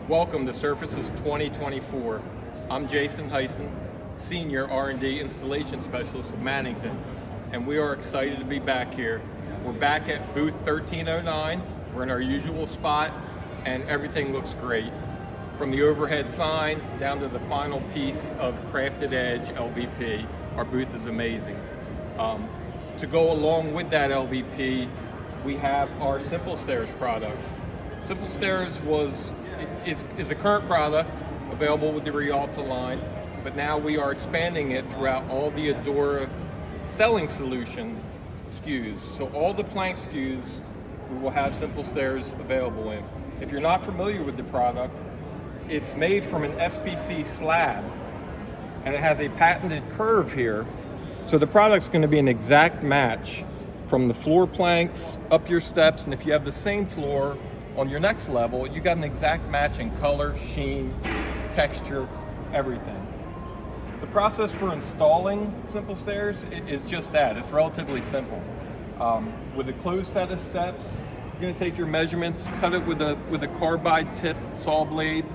Welcome to Surfaces 2024. I'm Jason Hyson, Senior R&D Installation Specialist with Mannington, and we are excited to be back here. We're back at booth 1309. We're in our usual spot, and everything looks great. From the overhead sign down to the final piece of crafted edge LVP, our booth is amazing. To go along with that LVP, we have our Simple Stairs product. Simple Stairs is a current product available with the Rialto line, but now we are expanding it throughout all the Adora selling solution SKUs. So all the plank SKUs we will have Simple Stairs available in. If you're not familiar with the product, it's made from an SPC slab and it has a patented curve here. So the product's going to be an exact match from the floor planks up your steps, and if you have the same floor on your next level, you got an exact match in color, sheen, texture, everything. The process for installing Simple Stairs is just that. It's relatively simple. With a closed set of steps, you're going to take your measurements, cut it with a carbide tip saw blade,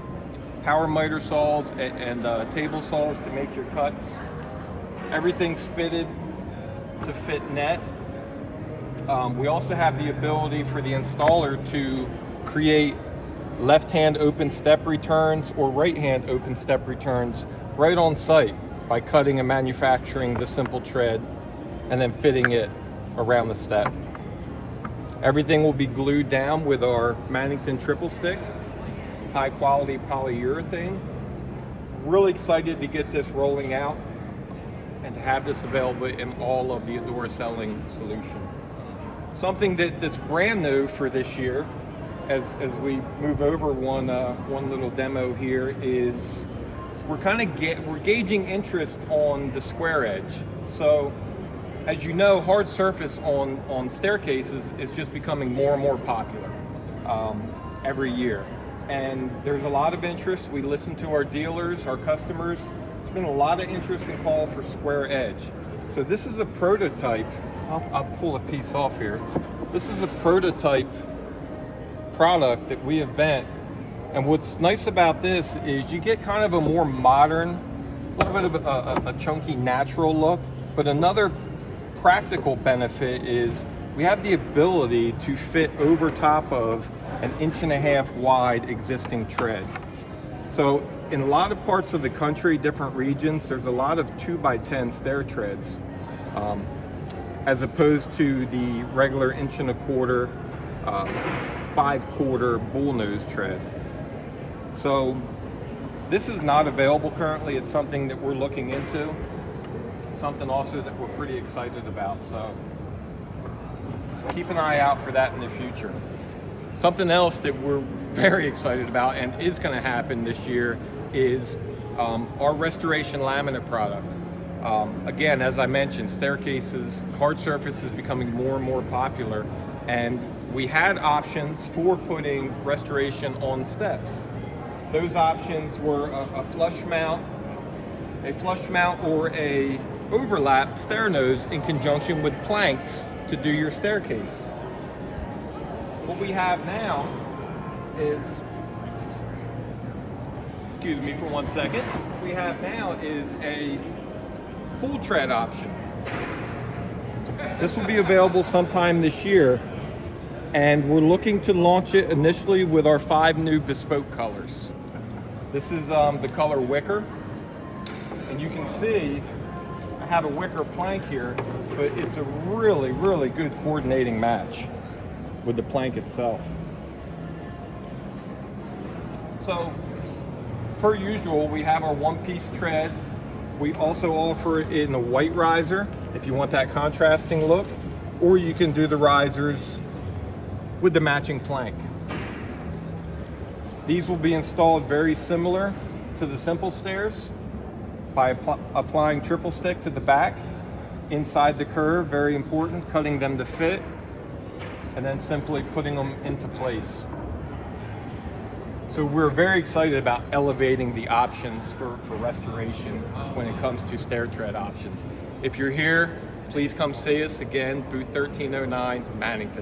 power miter saws, and table saws to make your cuts. Everything's fitted to fit net. We also have the ability for the installer to create left-hand open step returns or right-hand open step returns right on site by cutting and manufacturing the simple tread and then fitting it around the step. Everything will be glued down with our Mannington triple stick, high quality polyurethane. Really excited to get this rolling out and to have this available in all of the Adora selling solution. Something that's brand new for this year, as we move over one little demo here, is we're gauging interest on the square edge. So, as you know, hard surface on staircases is just becoming more and more popular every year, and there's a lot of interest. We listen to our dealers, our customers. There's been a lot of interest and call for square edge. So this is a prototype. I'll pull a piece off here. This is a prototype product that we have bent, and what's nice about this is you get kind of a more modern, a little bit of a chunky natural look, but another practical benefit is we have the ability to fit over top of an 1.5 inch wide existing tread. So in a lot of parts of the country, different regions, there's a lot of 2x10 stair treads, as opposed to the regular 1.25 inch, 5/4 bullnose tread. So this is not available currently. It's something that we're looking into. Something also that we're pretty excited about. So keep an eye out for that in the future. Something else that we're very excited about and is going to happen this year is our restoration laminate product. Again, as I mentioned, staircases, hard surface is becoming more and more popular, and we had options for putting restoration on steps. Those options were a flush mount or a overlap stair nose in conjunction with planks to do your staircase. What we have now is, excuse me for 1 second, what we have now is a full tread option. This will be available sometime this year, and we're looking to launch it initially with our 5 new bespoke colors. This is the color wicker, and you can see I have a wicker plank here, but it's a really, really good coordinating match with the plank itself. So, per usual, we have our one-piece tread. We also offer it in a white riser if you want that contrasting look, or you can do the risers with the matching plank. These will be installed very similar to the Simple Stairs by applying triple stick to the back, inside the curve, very important, cutting them to fit, and then simply putting them into place. So we're very excited about elevating the options for restoration when it comes to stair tread options. If you're here, please come see us again, booth 1309, Mannington.